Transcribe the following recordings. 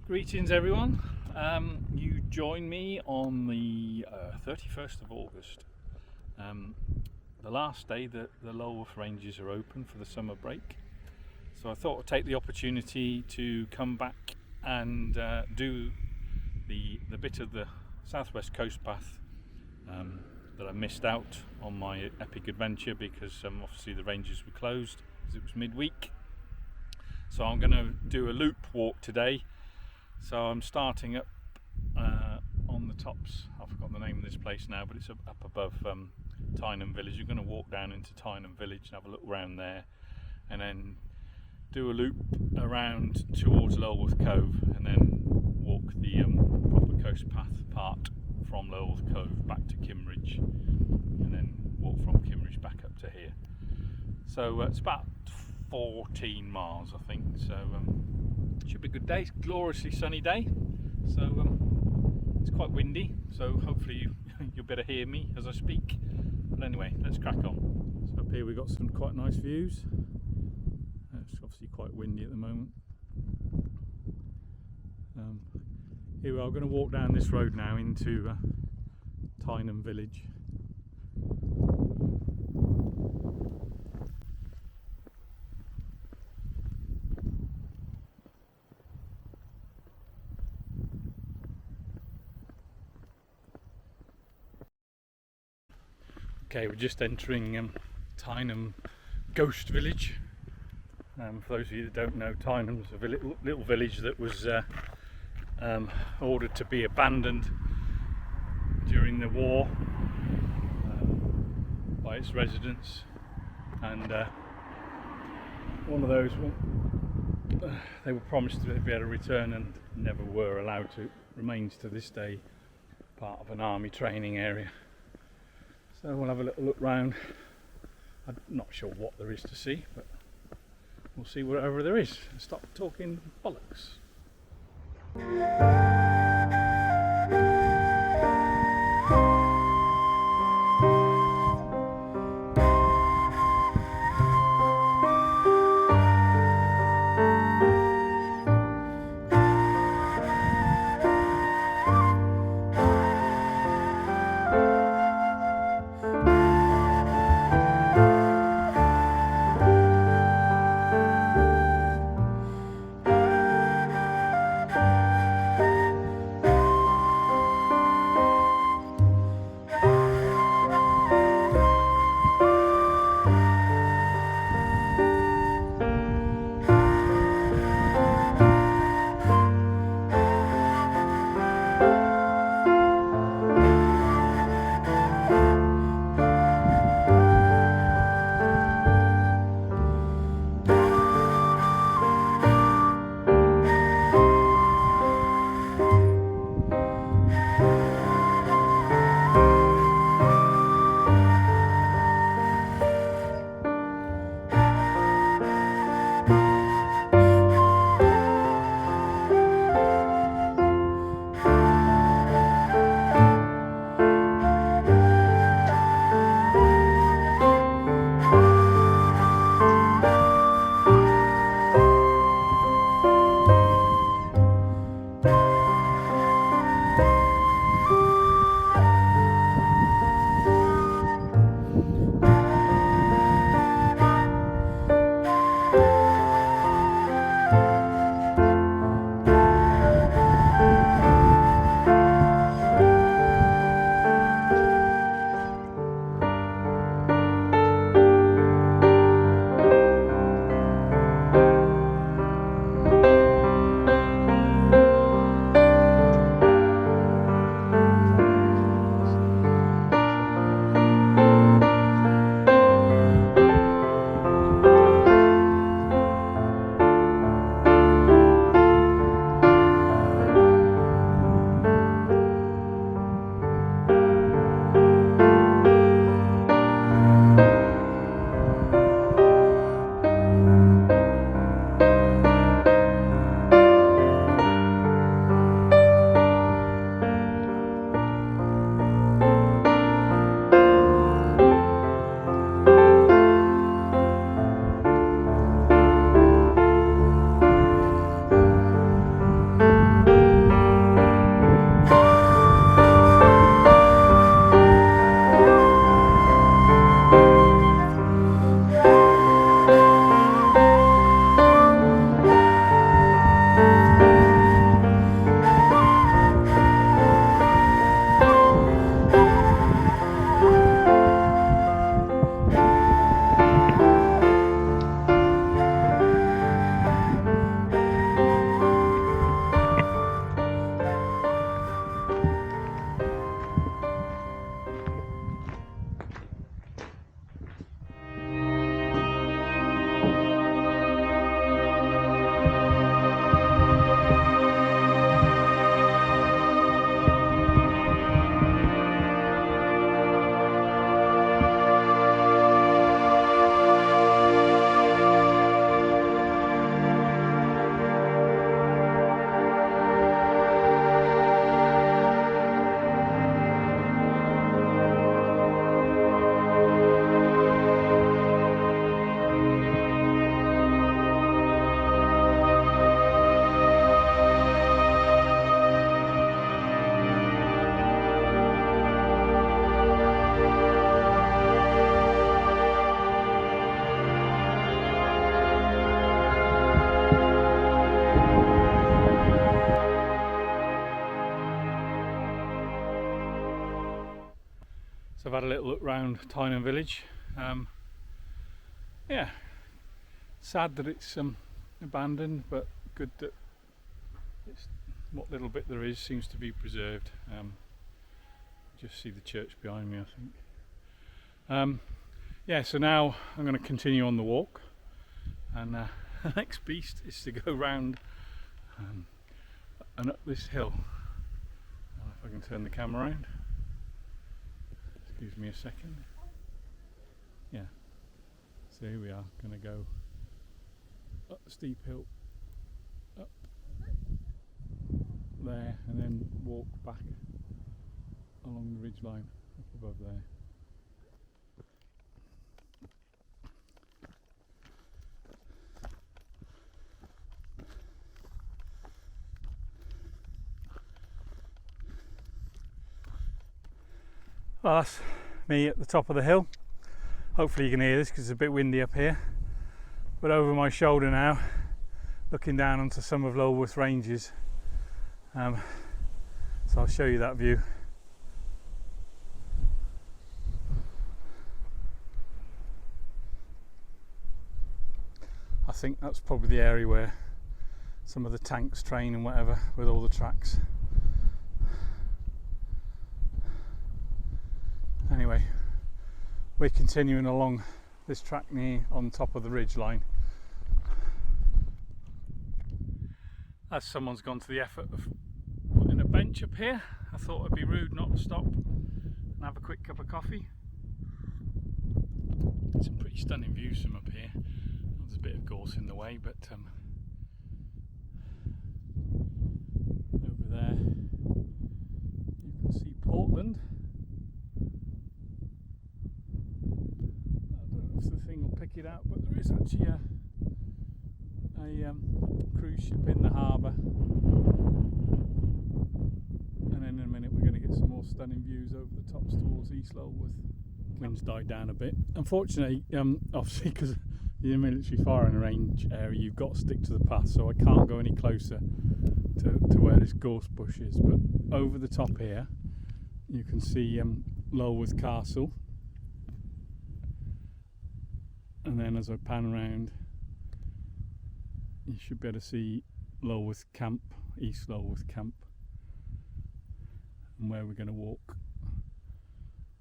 Greetings everyone. You join me on the 31st of August, the last day that the Lulworth Ranges are open for the summer break. So I thought I'd take the opportunity to come back and do the bit of the southwest coast path that I missed out on my epic adventure because obviously the ranges were closed as it was midweek. So I'm going to do a loop walk today. So I'm starting up on the tops. I've forgotten the name of this place now, but it's up above Tyneham Village. You're going to walk down into Tyneham Village and have a look around there, and then do a loop around towards Lulworth Cove, and then walk the proper coast path part from Lulworth Cove back to Kimmeridge, and then walk from Kimmeridge back up to here. So it's about 14 miles, I think. So should be a good day. It's a gloriously sunny day. So it's quite windy. So hopefully you'll better hear me as I speak. But anyway, let's crack on. So up here we've got some quite nice views. It's obviously quite windy at the moment. Here we are. I'm going to walk down this road now into Tyneham Village. Okay, we're just entering Tyneham Ghost Village. For those of you that don't know, Tyneham is a little village that was ordered to be abandoned during the war by its residents, and one of those they were promised to be able to return and never were allowed to. Remains to this day part of an army training area. So we'll have a little look round. I'm not sure what there is to see, but we'll see whatever there is. Stop talking bollocks. So I've had a little look round Tyneham village. Yeah, sad that it's abandoned, but good that it's, what little bit there is seems to be preserved. Just see the church behind me, I think. Yeah, so now I'm going to continue on the walk, and the next beast is to go round and up this hill. I don't know if I can turn the camera around. Excuse me a second. Yeah, so here we are, going to go up the steep hill, up there, and then walk back along the ridge line up above there. Well, that's me at the top of the hill. Hopefully you can hear this because it's a bit windy up here. But over my shoulder now, looking down onto some of Lulworth Ranges. So I'll show you that view. I think that's probably the area where some of the tanks train and whatever, with all the tracks. Anyway, we're continuing along this track near on top of the ridge line. As someone's gone to the effort of putting a bench up here, I thought it'd be rude not to stop and have a quick cup of coffee. Some pretty stunning views from up here. There's a bit of gorse in the way, but over there you can see Portland. The thing will pick it out, but there is actually a cruise ship in the harbour, and then in a minute we're going to get some more stunning views over the tops towards East Lulworth. Wind's died down a bit, unfortunately. Obviously, because you're in military firing range area, you've got to stick to the path, so I can't go any closer to where this gorse bush is. But over the top here you can see Lulworth Castle. And then as I pan around, you should be able to see Lulworth Camp, East Lulworth Camp, and where we're going to walk.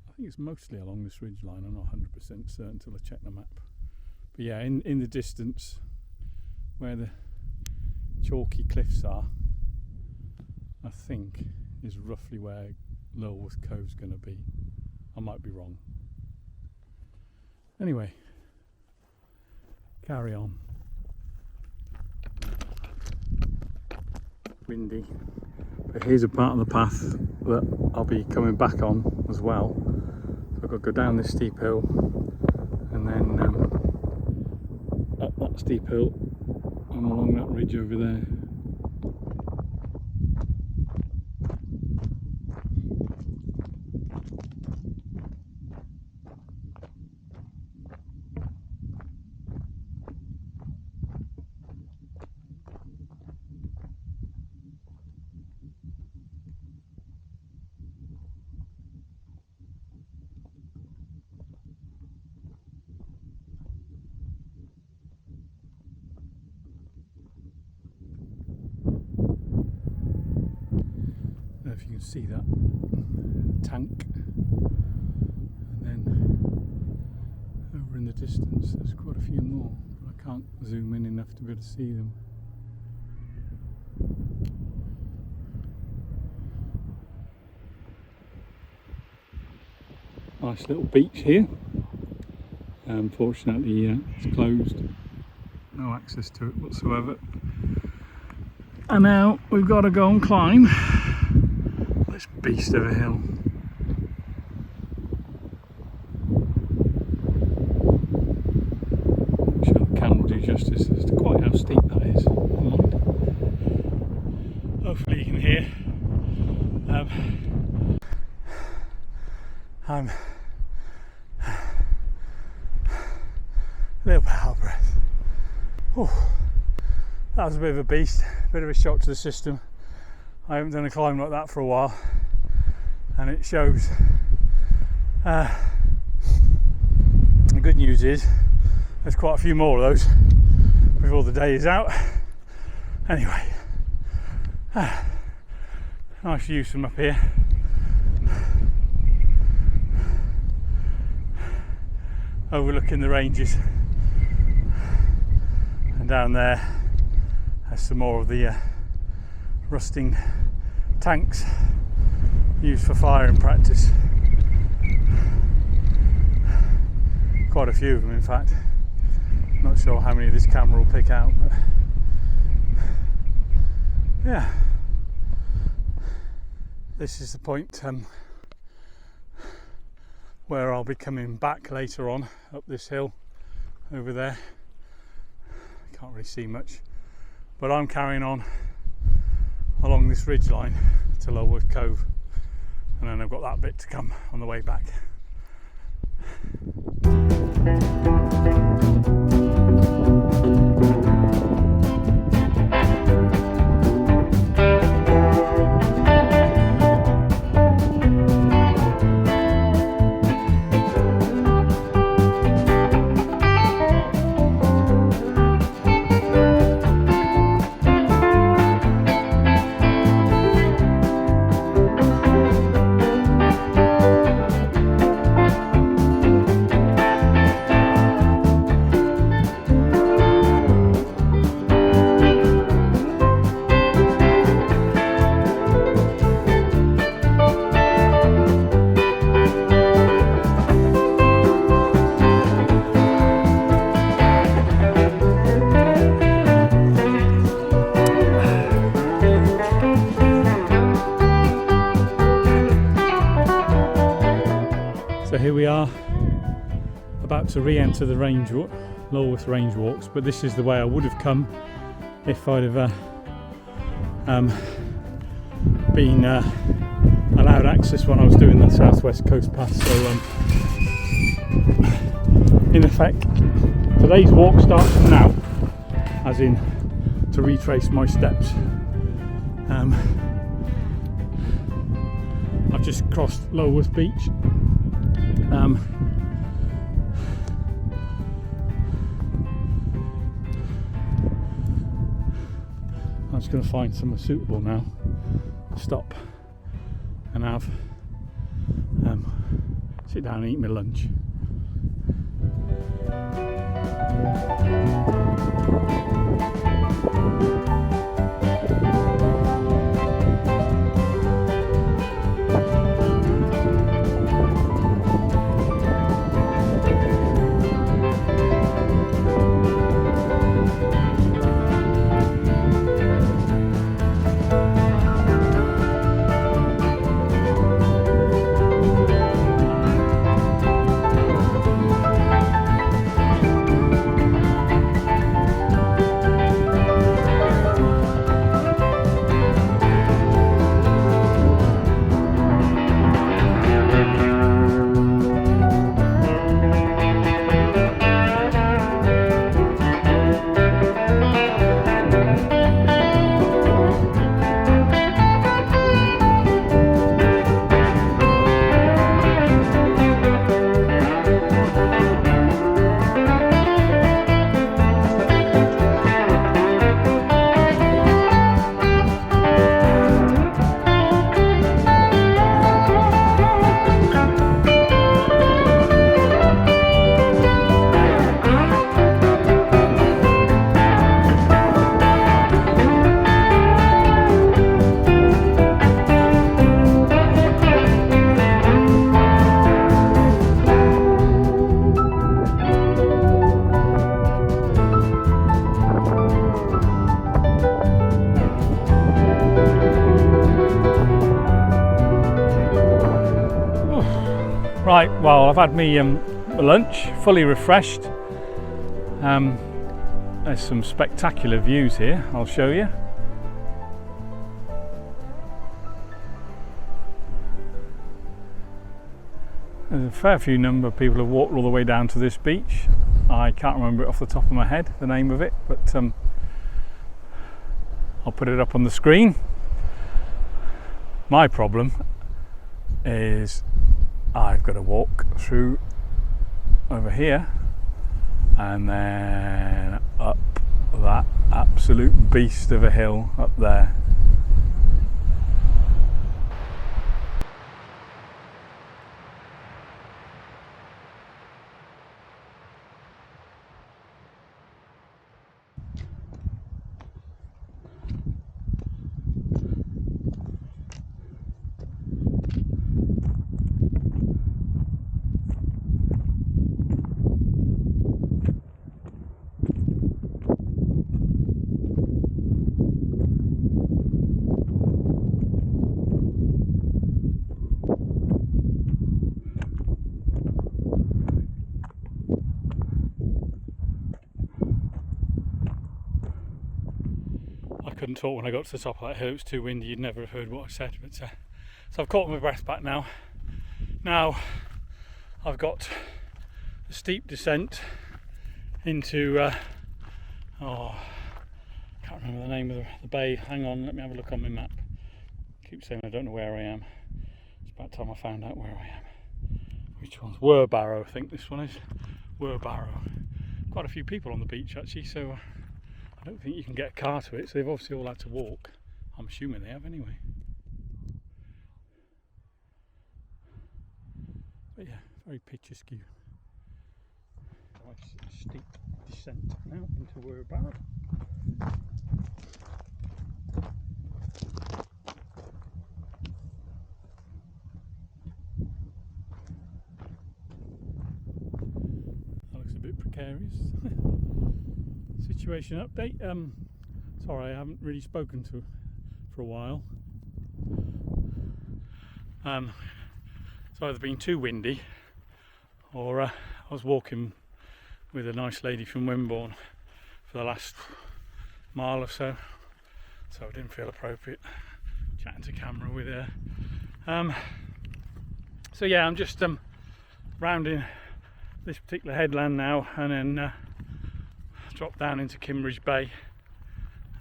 I think it's mostly along this ridge line. I'm not 100% certain until I check the map. But yeah, in the distance, where the chalky cliffs are, I think is roughly where Lulworth Cove's going to be. I might be wrong. Anyway, carry on. Windy, but here's a part of the path that I'll be coming back on as well. So I've got to go down this steep hill and then up that steep hill and along that ridge over there. If you can see that tank, and then over in the distance there's quite a few more, but I can't zoom in enough to be able to see them. Nice little beach here. Unfortunately it's closed, no access to it whatsoever, and now we've got to go and climb this beast of a hill. I'm sure the camera will do justice as to quite how steep that is. Hopefully you can hear. I'm a little bit out of breath. Oh, that was a bit of a beast, a bit of a shock to the system. I haven't done a climb like that for a while, and it shows The good news is there's quite a few more of those before the day is out. Anyway, nice views from up here. Overlooking the ranges, and down there there's some more of the rusting tanks used for firing practice. Quite a few of them, in fact. Not sure how many this camera will pick out, but yeah, this is the point where I'll be coming back later on up this hill over there. Can't really see much, but I'm carrying on along this ridge line to Lulworth Cove, and then I've got that bit to come on the way back. So here we are, about to re-enter the Lulworth Range walks, but this is the way I would have come if I'd have been allowed access when I was doing the southwest coast path. So in effect, today's walk starts from now, as in to retrace my steps. I've just crossed Lulworth Beach. I'm just going to find somewhere suitable now, stop and have sit down and eat my lunch. Right, well, I've had me lunch, fully refreshed. There's some spectacular views here, I'll show you. There's a fair few number of people have walked all the way down to this beach. I can't remember it off the top of my head, the name of it, but I'll put it up on the screen. My problem is I've got to walk through over here and then up that absolute beast of a hill up there. I couldn't talk when I got to the top of that hill, it was too windy, you'd never have heard what I said. But so I've caught my breath back now. Now I've got a steep descent into, I can't remember the name of the bay. Hang on, let me have a look on my map. I keep saying I don't know where I am. It's about time I found out where I am. Which one's? Wurbarrow, I think this one is. Wurbarrow. Quite a few people on the beach actually, so I don't think you can get a car to it, so they've obviously all had to walk. I'm assuming they have anyway. But yeah, very picturesque. Nice steep descent now into Wurbarrow. That looks a bit precarious. Situation update. Sorry, I haven't really spoken to for a while. It's either been too windy, or I was walking with a nice lady from Wimborne for the last mile or so, so it didn't feel appropriate chatting to camera with her. So yeah, I'm just rounding this particular headland now, and then drop down into Kimmeridge Bay,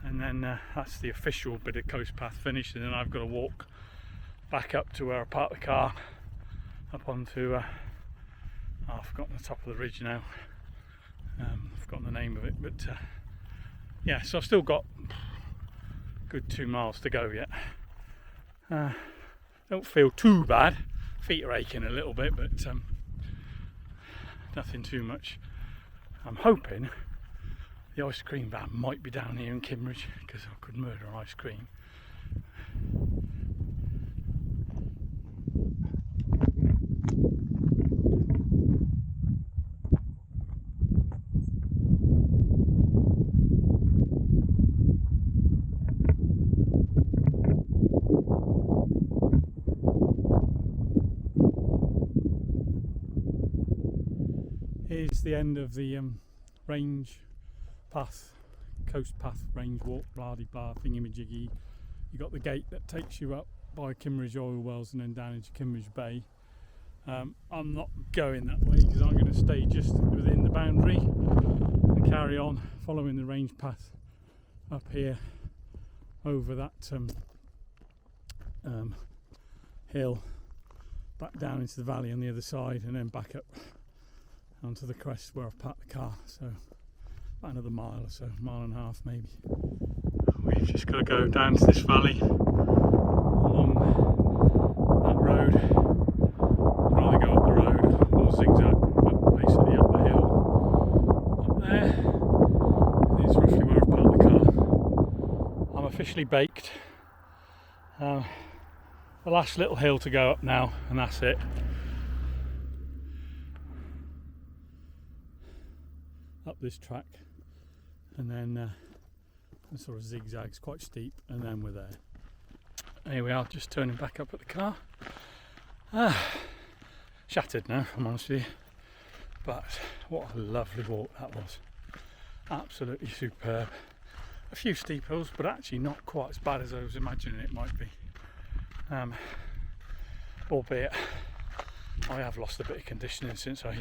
and then that's the official bit of coast path finished, and then I've got to walk back up to where I parked the car, up onto I've forgotten the top of the ridge now. I've forgotten the name of it, but yeah, so I've still got a good 2 miles to go yet. Don't feel too bad, feet are aching a little bit, but nothing too much. I'm hoping the ice cream van might be down here in Kimmeridge, because I could murder ice cream. Here's the end of the range path, coast path, range walk, blah de blah, thingy-majiggy. You got the gate that takes you up by Kimmeridge oil wells and then down into Kimmeridge Bay. I'm not going that way because I'm going to stay just within the boundary and carry on following the range path up here over that hill, back down into the valley on the other side, and then back up onto the crest where I've parked the car. So about another mile or so, mile and a half maybe. We've just got to go down to this valley along that road. We'll either go up the road or zigzag, but basically up the hill. Up there is roughly where I've parked the car. I'm officially baked. The last little hill to go up now, and that's it. Up this track, and then it sort of zigzags, quite steep, and then we're there. Here we are, just turning back up at the car. Shattered now, if I'm honest with you, but what a lovely walk that was. Absolutely superb. A few steep hills, but actually not quite as bad as I was imagining it might be. Albeit I have lost a bit of conditioning since I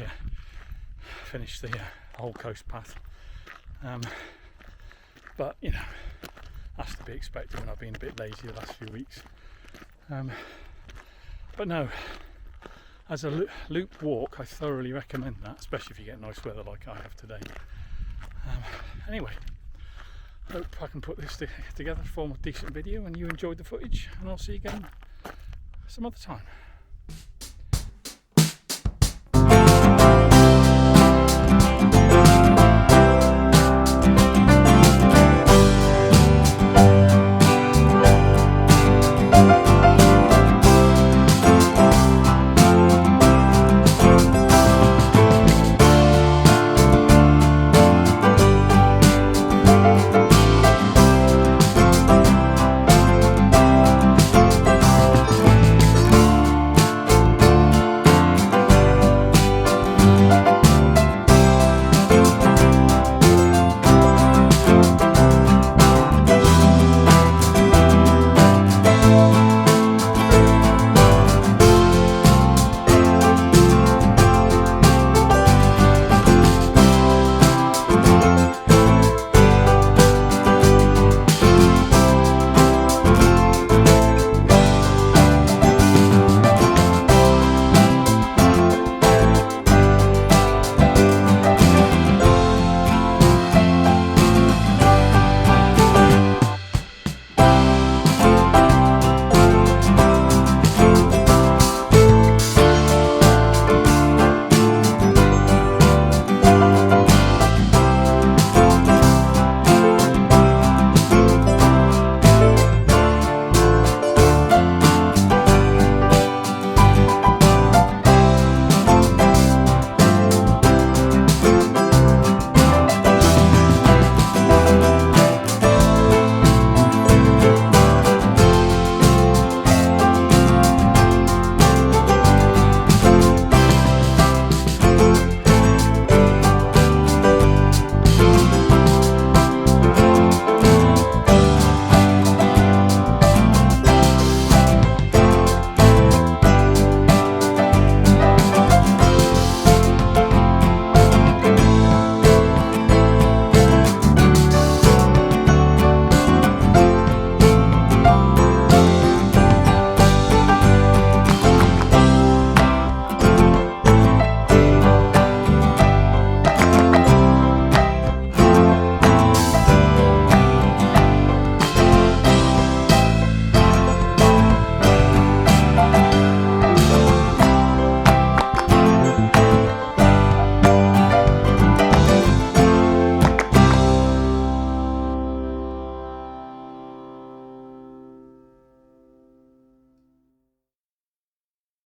finished the whole coast path, but you know, that's to be expected when I've been a bit lazy the last few weeks. But no, as a loop walk, I thoroughly recommend that, especially if you get nice weather like I have today. Anyway, hope I can put this together to form a decent video and you enjoyed the footage, and I'll see you again some other time.